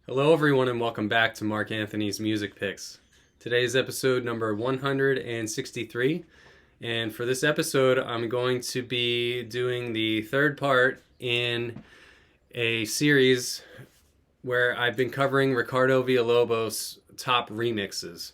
Hello everyone and welcome back to Mark Anthony's Music Picks. Today's episode number 163, and for this episode I'm going to be doing the third part in a series where I've been covering Ricardo Villalobos' top remixes.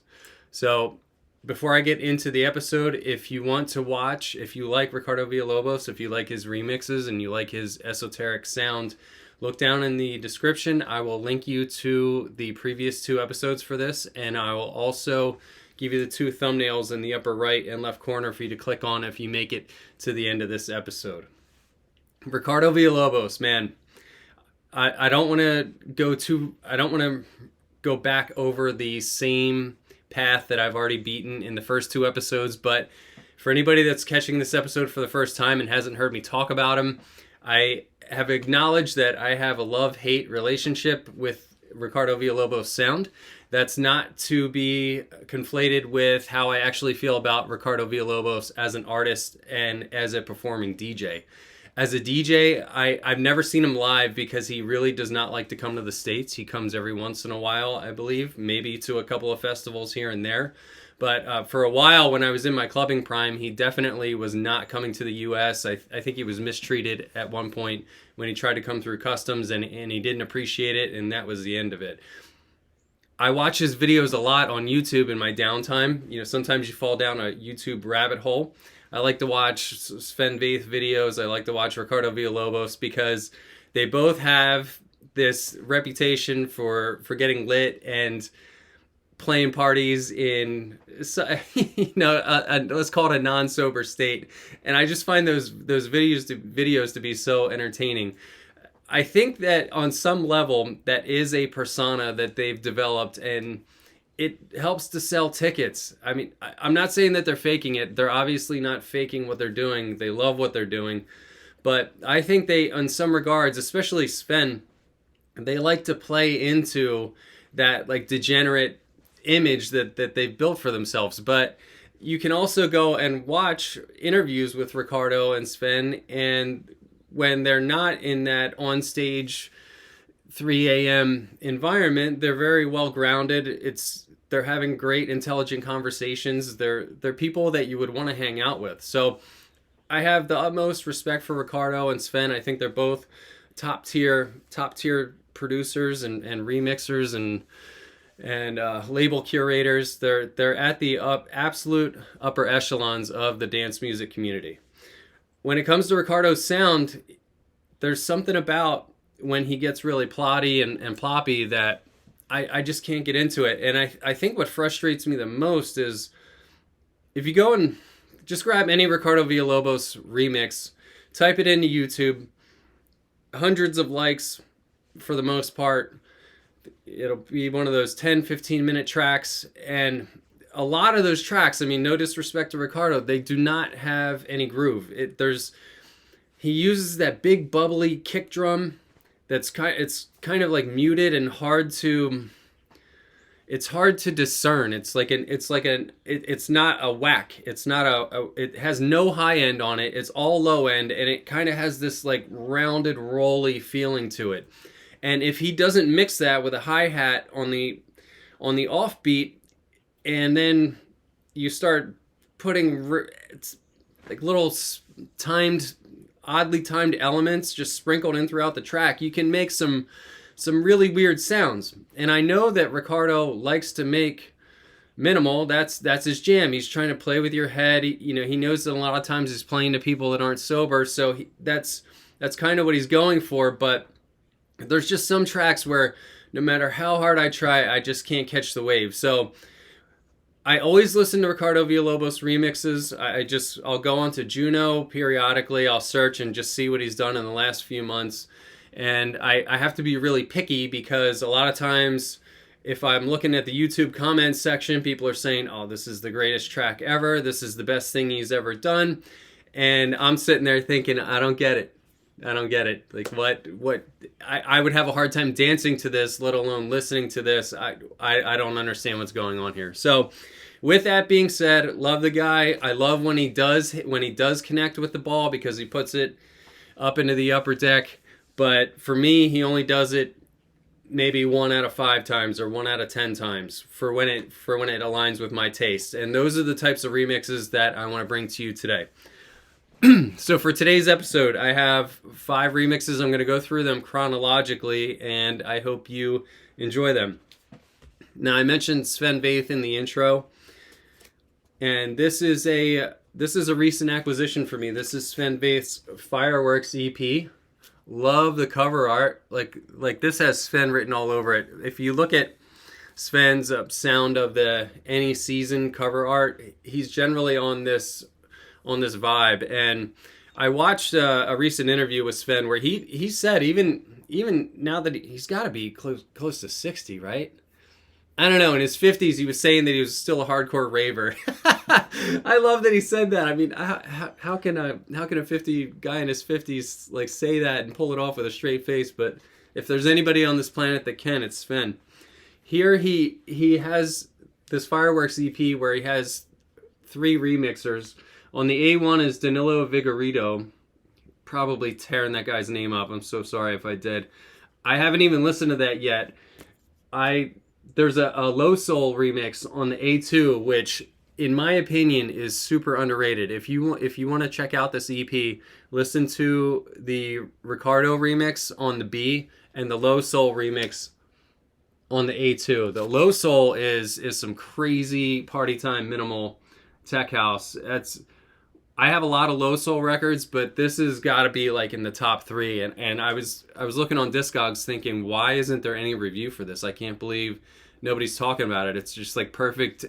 So before I get into the episode, if you want to watch, if you like Ricardo Villalobos, if you like his remixes and you like his esoteric sound, look down in the description. I will link you to the previous two episodes for this, and I will also give you the two thumbnails in the upper right and left corner for you to click on if you make it to the end of this episode. Ricardo Villalobos, man, I don't want to go back over the same path that I've already beaten in the first two episodes, but for anybody that's catching this episode for the first time and hasn't heard me talk about him, I have acknowledged that I have a love-hate relationship with Ricardo Villalobos' sound. That's not to be conflated with how I actually feel about Ricardo Villalobos as an artist and as a performing DJ. As a DJ, I've never seen him live because he really does not like to come to the States. He comes every once in a while, I believe, maybe to a couple of festivals here and there. But for a while, when I was in my clubbing prime, he definitely was not coming to the U.S. I think he was mistreated at one point when he tried to come through customs, and he didn't appreciate it, and that was the end of it. I watch his videos a lot on YouTube in my downtime. You know, sometimes you fall down a YouTube rabbit hole. I like to watch Sven Vath videos. I like to watch Ricardo Villalobos because they both have this reputation for getting lit and playing parties in, let's call it a non-sober state. And I just find those videos to be so entertaining. I think that on some level that is a persona that they've developed, and it helps to sell tickets. I mean, I'm not saying that they're faking it. They're obviously not faking what they're doing. They love what they're doing. But I think they, in some regards, especially Sven, they like to play into that like degenerate image that they've built for themselves. But you can also go and watch interviews with Ricardo and Sven, and when they're not in that on-stage 3 a.m. environment, they're very well grounded. They're having great, intelligent conversations. They're people that you would want to hang out with. So I have the utmost respect for Ricardo and Sven. I think they're both top tier producers and remixers and label curators. They're at the absolute upper echelons of the dance music community. When it comes to Ricardo's sound, there's something about when he gets really plotty and ploppy that I just can't get into it. And I think what frustrates me the most is if you go and just grab any Ricardo Villalobos remix, type it into YouTube, hundreds of likes for the most part. It'll be one of those 10-15 minute tracks, and a lot of those tracks, I mean, no disrespect to Ricardo, they do not have any groove. He uses that big bubbly kick drum it's kind of like muted and hard to discern. It's not a whack. It has no high end on it. It's all low end, and it kind of has this like rounded, rolly feeling to it. And if he doesn't mix that with a hi-hat on the offbeat, and then you start putting like little oddly timed elements just sprinkled in throughout the track, you can make some really weird sounds. And I know that Ricardo likes to make minimal. That's his jam. He's trying to play with your head. He knows that a lot of times he's playing to people that aren't sober, so that's kind of what he's going for. But there's just some tracks where no matter how hard I try, I just can't catch the wave. So I always listen to Ricardo Villalobos remixes. I'll go onto Juno periodically. I'll search and just see what he's done in the last few months. And I have to be really picky because a lot of times if I'm looking at the YouTube comments section, people are saying, oh, this is the greatest track ever. This is the best thing he's ever done. And I'm sitting there thinking, I don't get it. Like what I would have a hard time dancing to this, let alone listening to this. I don't understand what's going on here. So with that being said, love the guy. I love when he does connect with the ball because he puts it up into the upper deck. But for me, he only does it maybe 1 out of 5 times or 1 out of 10 times for when it aligns with my taste. And those are the types of remixes that I want to bring to you today. So for today's episode, I have 5 remixes. I'm going to go through them chronologically, and I hope you enjoy them. Now, I mentioned Sven Vath in the intro, and this is a recent acquisition for me. This is Sven Vath's Fireworks EP. Love the cover art. Like this has Sven written all over it. If you look at Sven's Sound of the Any Season cover art, he's generally on this vibe. And I watched a recent interview with Sven where he said even now that he's got to be close to 60, right? I don't know. In his 50s, he was saying that he was still a hardcore raver. I love that he said that. I mean, how can a 50 guy in his 50s like say that and pull it off with a straight face? But if there's anybody on this planet that can, it's Sven. Here he has this Fireworks EP where he has 3 remixers. On the A1 is Danilo Vigorito. Probably tearing that guy's name up. I'm so sorry if I did. I haven't even listened to that yet. There's a Low Soul remix on the A2, which in my opinion is super underrated. If you want to check out this EP, listen to the Ricardo remix on the B and the Low Soul remix on the A2. The Low Soul is some crazy party time minimal tech house. I have a lot of Low Soul records, but this has got to be like in the top 3. And I was looking on Discogs thinking, why isn't there any review for this? I can't believe nobody's talking about it. It's just like perfect.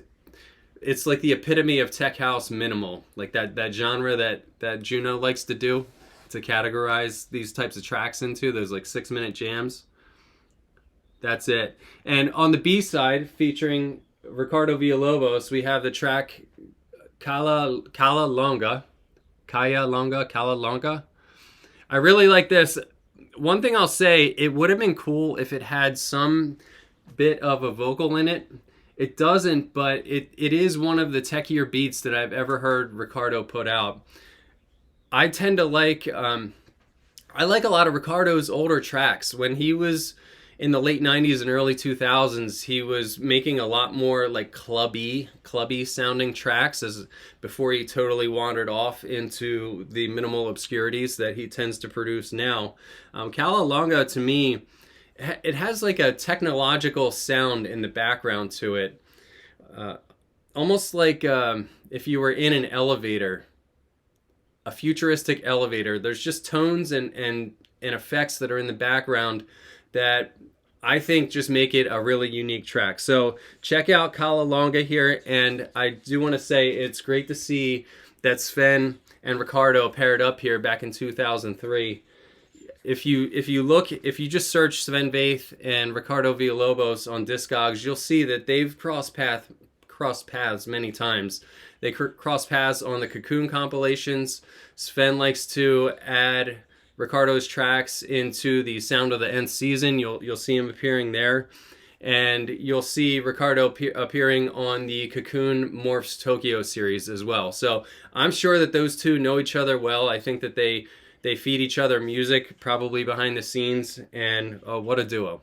It's like the epitome of tech house minimal, like that genre that Juno likes to do, to categorize these types of tracks into. Those like 6-minute jams. That's it. And on the B side, featuring Ricardo Villalobos, we have the track Cala Longa. I really like this. One thing I'll say, it would have been cool if it had some bit of a vocal in it. It doesn't, but it is one of the techier beats that I've ever heard Ricardo put out. I tend to like I like a lot of Ricardo's older tracks. When he was in the late 90s and early 2000s, he was making a lot more like clubby sounding tracks before he totally wandered off into the minimal obscurities that he tends to produce now. Cala Longa, to me, it has like a technological sound in the background to it. Almost like if you were in an elevator, a futuristic elevator. There's just tones and effects that are in the background that I think just make it a really unique track. So check out Cala Longa here, and I do want to say it's great to see that Sven and Ricardo paired up here back in 2003. If you just search Sven Vath and Ricardo Villalobos on Discogs, you'll see that they've crossed paths many times. They cross paths on the Cocoon compilations. Sven likes to add Ricardo's tracks into the Sound of the Nth Season. You'll see him appearing there, and you'll see Ricardo appearing on the Cocoon Morphs Tokyo series as well. So I'm sure that those two know each other well. I think that they feed each other music, probably behind the scenes, and what a duo.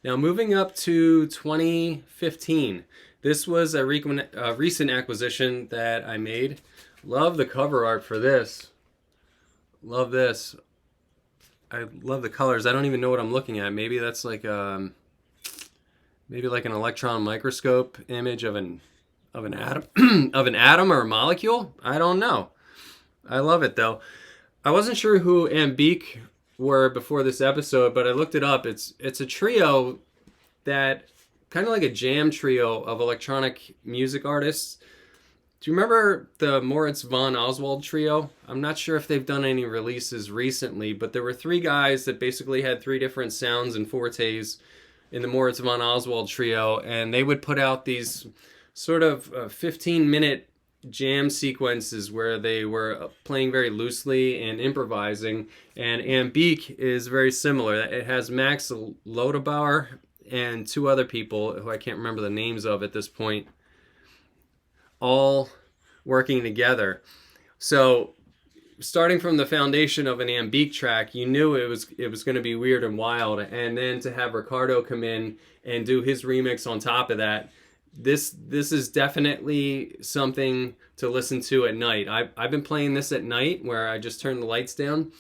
Now moving up to 2015. This was a recent acquisition that I made. Love the cover art for this. Love this. I love the colors. I don't even know what I'm looking at. Maybe that's like maybe like an electron microscope image of an atom of an atom or a molecule. I don't know. I love it though. I wasn't sure who Ambiq were before this episode, but I looked it up. It's a trio that kind of like a jam trio of electronic music artists. Do you remember the Moritz von Oswald trio? I'm not sure if they've done any releases recently, but there were three guys that basically had three different sounds and fortes in the Moritz von Oswald trio, and they would put out these sort of 15-minute jam sequences where they were playing very loosely and improvising. And Ambiq is very similar. It has Max Lodebauer and two other people who I can't remember the names of at this point, all working together. So starting from the foundation of an Ambiq track, you knew it was going to be weird and wild, and then to have Ricardo come in and do his remix on top of that, this is definitely something to listen to at night. I've been playing this at night where I just turn the lights down.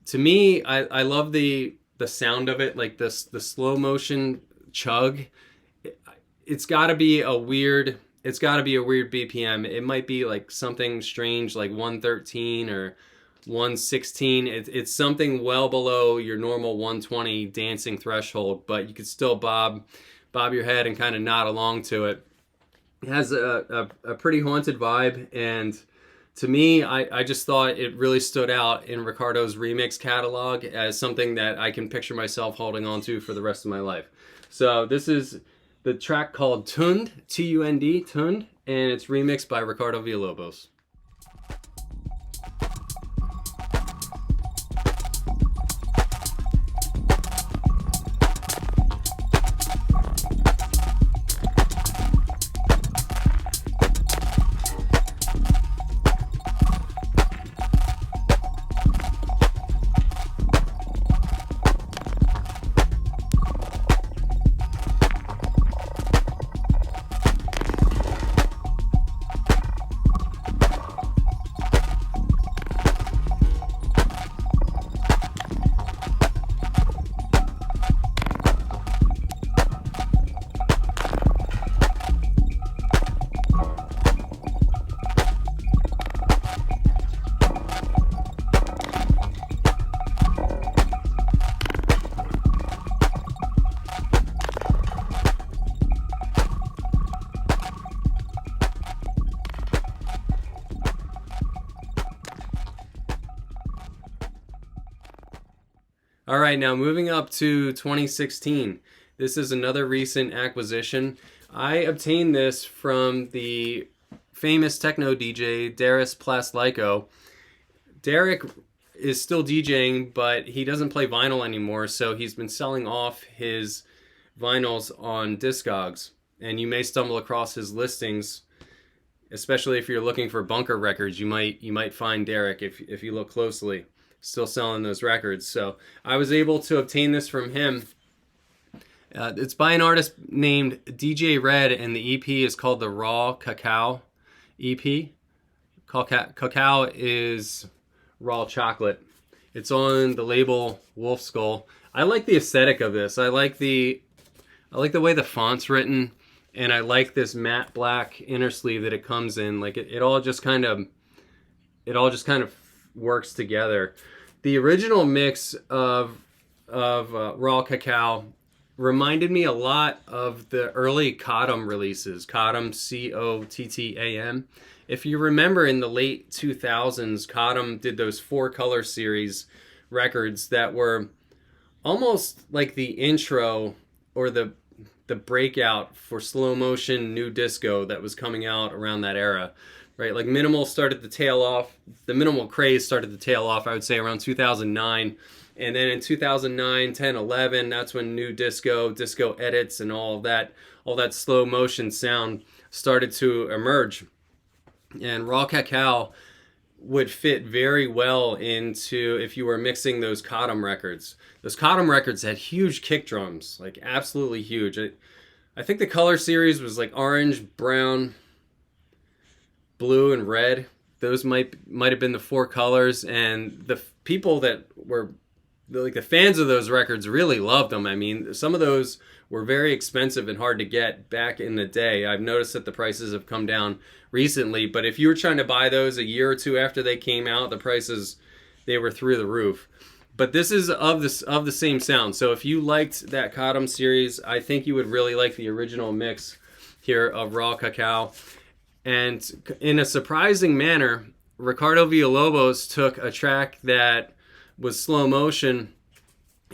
To me, I love the sound of it, like the slow motion chug. It's got to be a weird BPM. It might be like something strange like 113 or 116. It's something well below your normal 120 dancing threshold, but you could still bob your head and kind of nod along to it. It has a pretty haunted vibe, and to me, I just thought it really stood out in Ricardo's remix catalog as something that I can picture myself holding on to for the rest of my life. So this is the track called Tund, T-U-N-D, Tund, and it's remixed by Ricardo Villalobos. All right, now moving up to 2016. This is another recent acquisition. I obtained this from the famous techno DJ, Darius Plaslyko. Derek is still DJing, but he doesn't play vinyl anymore, so he's been selling off his vinyls on Discogs. And you may stumble across his listings, especially if you're looking for bunker records. You might find Derek if you look closely, still selling those records. So I was able to obtain this from him. It's by an artist named DJ Red, and the EP is called the Raw Cacao EP. Cacao is raw chocolate. It's on the label Wolf Skull. I like the aesthetic of this. I like the way the font's written, and I like this matte black inner sleeve that it comes in. Like it all just kind of works together. The original mix of Raw Cacao reminded me a lot of the early Cottam releases. Cottam, C-O-T-T-A-M. If you remember, in the late 2000s, Cottam did those 4-color series records that were almost like the intro or the breakout for slow motion new disco that was coming out around that era. Right, like minimal started to tail off. The minimal craze started to tail off, I would say, around 2009. And then in 2009, 10, 11, that's when new disco edits, and all that slow motion sound started to emerge. And Raw Cacao would fit very well into if you were mixing those Cottom records. Those Cottom records had huge kick drums, like absolutely huge. I think the color series was like orange, brown, blue, and red. Those might have been the four colors, and the people that were like the fans of those records really loved them. I mean, some of those were very expensive and hard to get back in the day. I've noticed that the prices have come down recently, but if you were trying to buy those a year or two after they came out, the prices, they were through the roof. But this is of the same sound. So if you liked that Cottom series, I think you would really like the original mix here of Raw Cacao. And in a surprising manner, Ricardo Villalobos took a track that was slow motion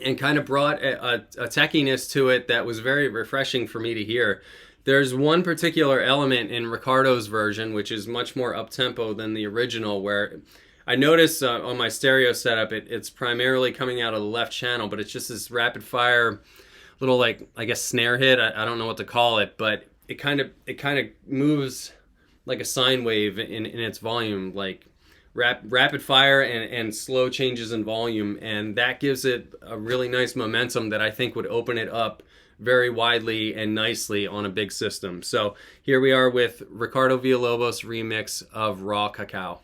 and kind of brought a techiness to it that was very refreshing for me to hear. There's one particular element in Ricardo's version which is much more up-tempo than the original, where I notice on my stereo setup it's primarily coming out of the left channel, but it's just this rapid fire little, like, I guess snare hit. I don't know what to call it, but it kind of moves like a sine wave in its volume, like rapid fire and slow changes in volume, and that gives it a really nice momentum that I think would open it up very widely and nicely on a big system. So here we are with Ricardo Villalobos remix of Raw Cacao.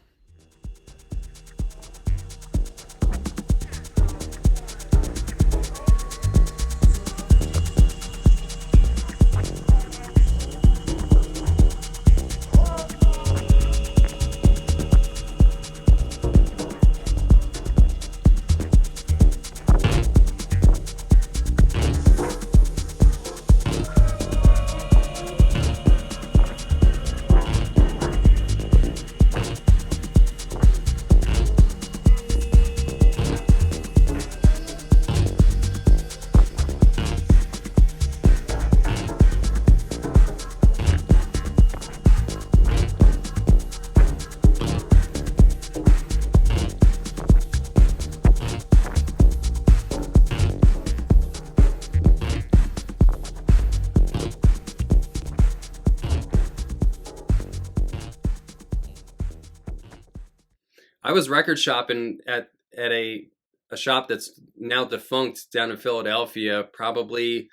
I was record shopping at a shop that's now defunct down in Philadelphia, probably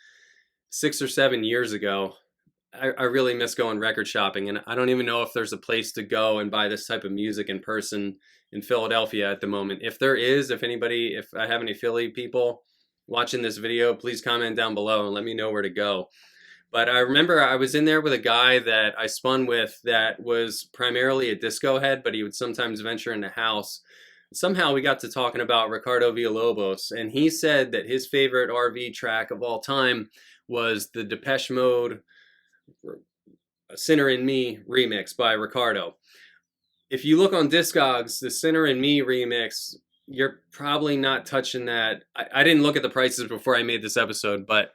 6 or 7 years ago. I really miss going record shopping, and I don't even know if there's a place to go and buy this type of music in person in Philadelphia at the moment. If there is, if I have any Philly people watching this video, please comment down below and let me know where to go. But I remember I was in there with a guy that I spun with that was primarily a disco head, but he would sometimes venture into house. Somehow we got to talking about Ricardo Villalobos, and he said that his favorite RV track of all time was the Depeche Mode Sinner and Me remix by Ricardo. If you look on Discogs, the Sinner and Me remix, you're probably not touching that. I didn't look at the prices before I made this episode, but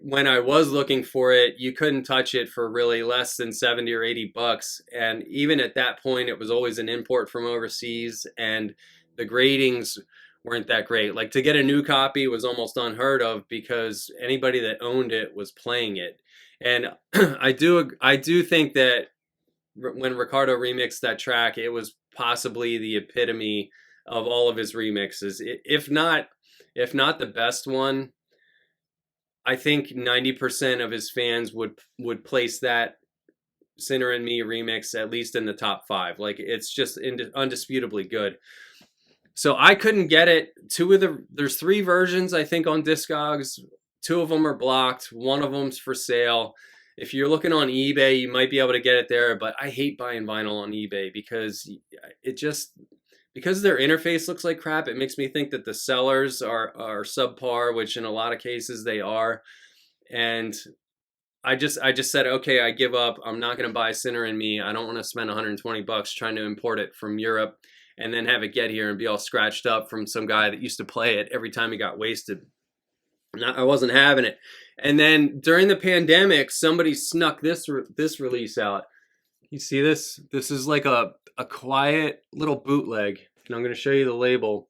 when I was looking for it, you couldn't touch it for really less than 70 or 80 bucks. And even at that point, it was always an import from overseas, and the gradings weren't that great. Like, to get a new copy was almost unheard of because anybody that owned it was playing it. And I do think that when Ricardo remixed that track, it was possibly the epitome of all of his remixes. If not the best one, I think 90% of his fans would place that Sinner and Me remix at least in the top 5. Like, it's just undisputably good. So I couldn't get it. There's 3 versions, I think, on Discogs. 2 of them are blocked. 1 of them's for sale. If you're looking on eBay, you might be able to get it there, but I hate buying vinyl on eBay because their interface looks like crap. It makes me think that the sellers are subpar, which in a lot of cases they are. And I just said, okay, I give up. I'm not going to buy Sinner and Me. I don't want to spend 120 bucks trying to import it from Europe and then have it get here and be all scratched up from some guy that used to play it every time he got wasted. I wasn't having it. And then during the pandemic, somebody snuck this release out. You see this? This is like a quiet little bootleg. And I'm going to show you the label.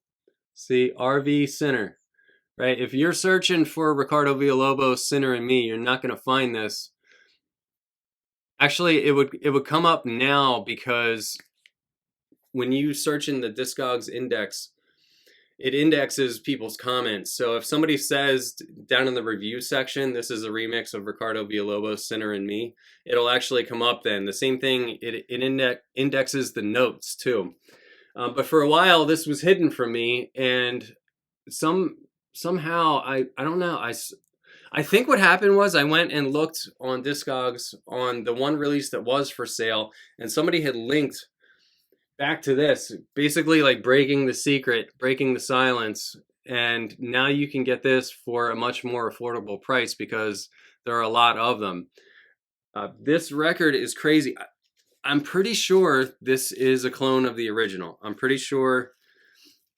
See, RV Sinner. Right? If you're searching for Ricardo Villalobos Sinner and Me, you're not going to find this. Actually, it would come up now because when you search in the Discogs index, it indexes people's comments. So if somebody says down in the review section, this is a remix of Ricardo Villalobos' Sinner and Me, it'll actually come up then. The same thing, it indexes the notes too. But for a while, this was hidden from me, and somehow, I don't know, I think what happened was I went and looked on Discogs on the one release that was for sale, and somebody had linked back to this, basically like breaking the secret, breaking the silence, and now you can get this for a much more affordable price because there are a lot of them. This record is crazy. I'm pretty sure this is a clone of the original. I'm pretty sure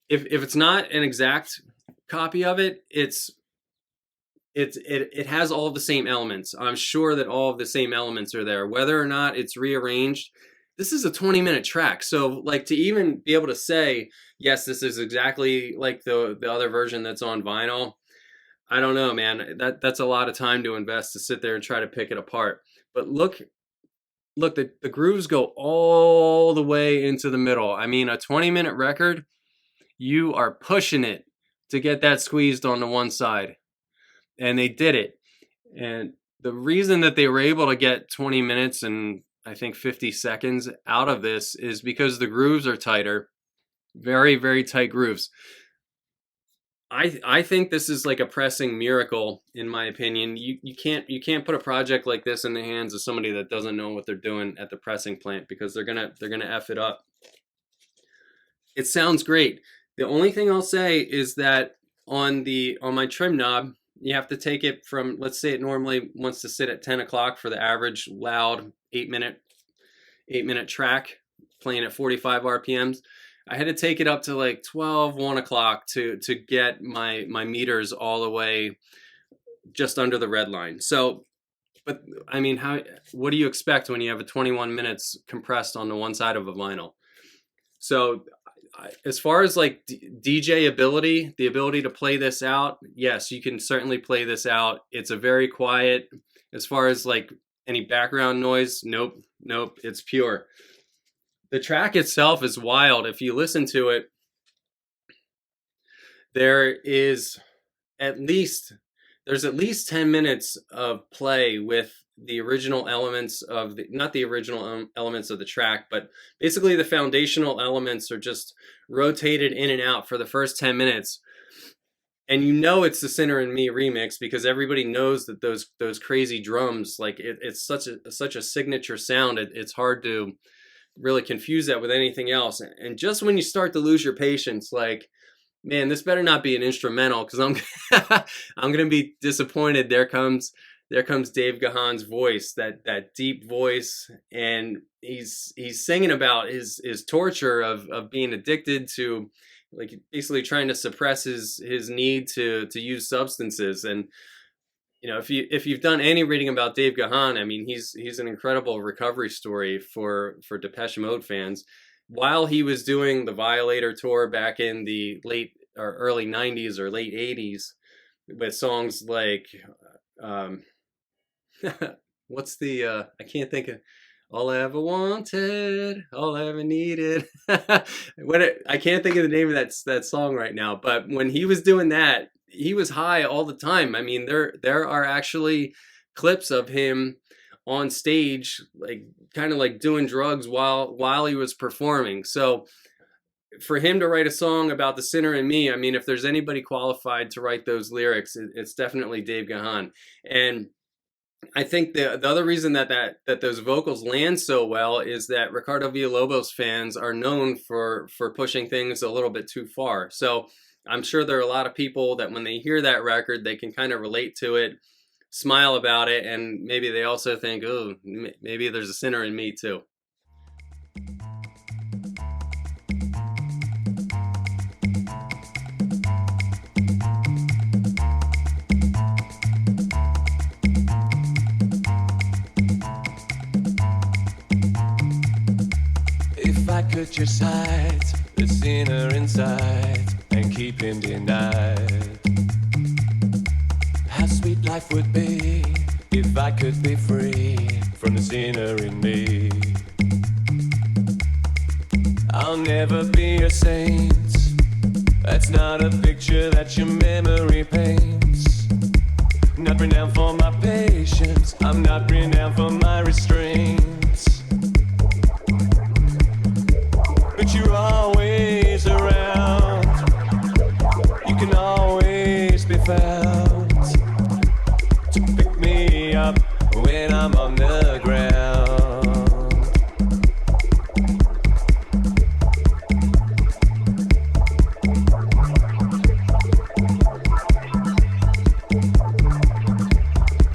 if it's not an exact copy of it, it has all of the same elements. I'm sure that all of the same elements are there. Whether or not it's rearranged, this is a 20-minute track. So like to even be able to say, yes, this is exactly like the other version that's on vinyl, I don't know, man. That's a lot of time to invest to sit there and try to pick it apart. But look, the grooves go all the way into the middle. I mean, a 20-minute record, you are pushing it to get that squeezed on the one side. And they did it. And the reason that they were able to get 20 minutes and I think 50 seconds out of this is because the grooves are tighter. Very, very tight grooves. I think this is like a pressing miracle, in my opinion. You can't put a project like this in the hands of somebody that doesn't know what they're doing at the pressing plant, because they're gonna F it up. It sounds great. The only thing I'll say is that on my trim knob, you have to take it from, let's say it normally wants to sit at 10 o'clock for the average loud 8-minute track playing at 45 RPMs. I had to take it up to like 1 o'clock to get my meters all the way just under the red line. So, but I mean, what do you expect when you have a 21 minutes compressed on the one side of a vinyl? So as far as like DJ ability, the ability to play this out, yes, you can certainly play this out. It's a very quiet. As far as like any background noise, nope, it's pure. The track itself is wild. If you listen to it, there's at least 10 minutes of play with the original elements of not the original elements of the track, but basically the foundational elements are just rotated in and out for the first 10 minutes. And you know it's the Sinner and Me remix because everybody knows that those crazy drums, like it's such a signature sound. It's hard to really confuse that with anything else. And just when you start to lose your patience, like, man, this better not be an instrumental, because I'm gonna be disappointed. There comes Dave Gahan's voice, that deep voice, and he's singing about his torture of being addicted to, like, basically trying to suppress his need to use substances. And you know, if you've done any reading about Dave Gahan, I mean, he's an incredible recovery story for Depeche Mode fans. While he was doing the Violator tour back in the late or early 90s or late 80s with songs like what's the I can't think of, all I ever wanted, all I ever needed. I can't think of the name of that song right now, but when he was doing that, he was high all the time. I mean, there are actually clips of him on stage, like kind of like doing drugs while he was performing. So for him to write a song about the Sinner and Me, I mean, if there's anybody qualified to write those lyrics, it's definitely Dave Gahan. And I think the other reason that those vocals land so well is that Ricardo Villalobos fans are known for pushing things a little bit too far. So I'm sure there are a lot of people that when they hear that record, they can kind of relate to it, smile about it, and maybe they also think, oh, maybe there's a Sinner in Me too. If I could just hide the sinner inside and keep him denied, how sweet life would be if I could be free from the sinner in me. I'll never be a saint. That's not a picture that your memory paints. Not renowned for my patience, I'm not renowned for my restraints. But you're always around, you can always be found to pick me up when I'm on the ground.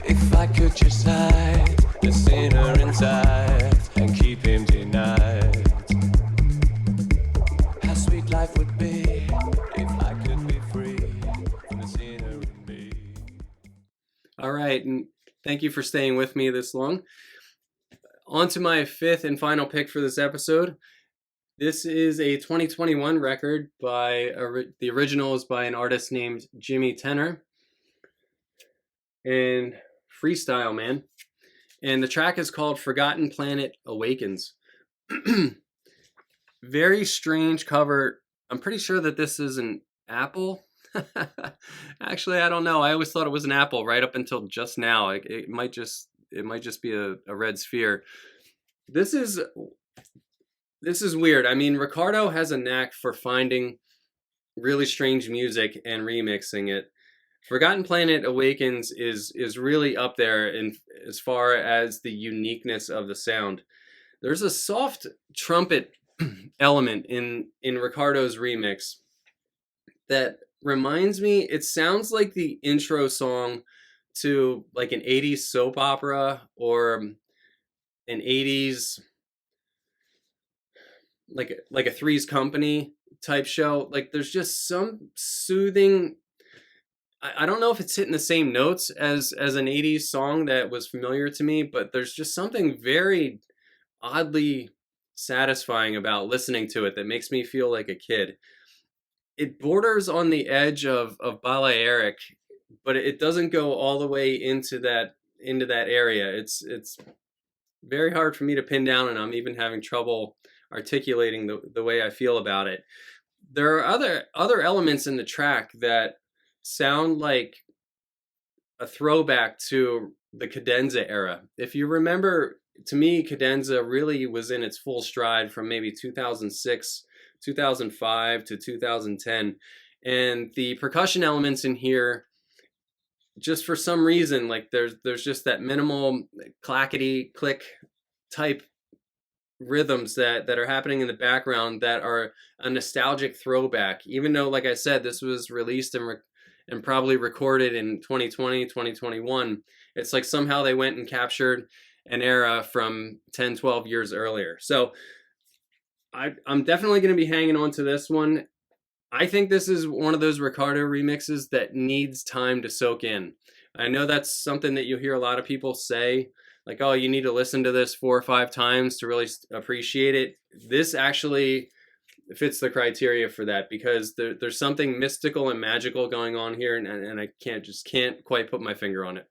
If I could just hide the sinner inside and keep him denied, how sweet life would be if I could be free from the sinner in me. All right, and thank you for staying with me this long. On to my fifth and final pick for this episode. This is a 2021 record by, the original is by an artist named Jimmy Tenor. And freestyle, man. And the track is called Forgotten Planet Awakens. Very strange cover. I'm pretty sure that this is an apple. Actually, I don't know. I always thought it was an apple right up until just now. It might just be a red sphere. This is weird. I mean, Ricardo has a knack for finding really strange music and remixing it. Forgotten Planet Awakens is really up there in as far as the uniqueness of the sound. There's a soft trumpet element in Ricardo's remix that reminds me, it sounds like the intro song to like an 80s soap opera or an 80s like a Three's Company type show. Like there's just some soothing, I don't know if it's hitting the same notes as an 80s song that was familiar to me, but there's just something very oddly satisfying about listening to it that makes me feel like a kid. It borders on the edge of Balearic, but it doesn't go all the way into that area. It's very hard for me to pin down, and I'm even having trouble articulating the way I feel about it. There are other elements in the track that sound like a throwback to the cadenza era. If you remember, to me, cadenza really was in its full stride from maybe 2006, 2005 to 2010. And the percussion elements in here, just for some reason, like there's just that minimal clackety click type rhythms that are happening in the background that are a nostalgic throwback, even though, like I said, this was released and probably recorded in 2020, 2021. It's like somehow they went and captured an era from 10, 12 years earlier. So I'm definitely going to be hanging on to this one. I think this is one of those Ricardo remixes that needs time to soak in. I know that's something that you hear a lot of people say, like, oh, you need to listen to this 4 or 5 times to really appreciate it. This actually fits the criteria for that, because there's something mystical and magical going on here, and I can't quite put my finger on it.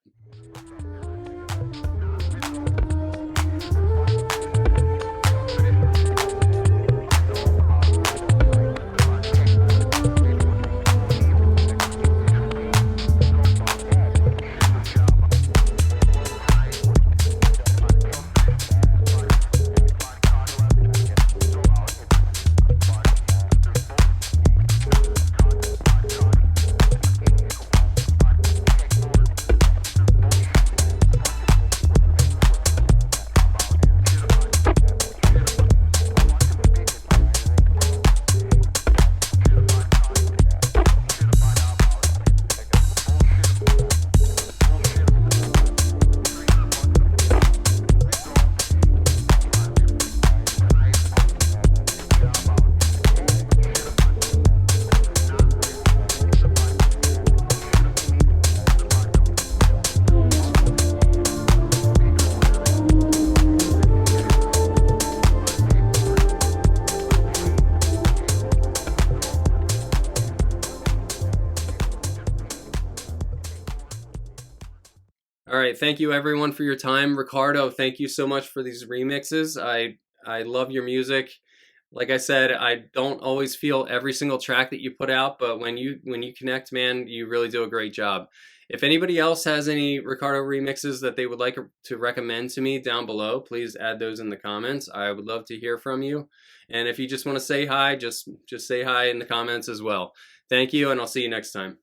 All right, thank you everyone for your time. Ricardo, thank you so much for these remixes. I love your music. Like I said, I don't always feel every single track that you put out, but when you connect, man, you really do a great job. If anybody else has any Ricardo remixes that they would like to recommend to me down below, please add those in the comments. I would love to hear from you. And if you just want to say hi, just say hi in the comments as well. Thank you, and I'll see you next time.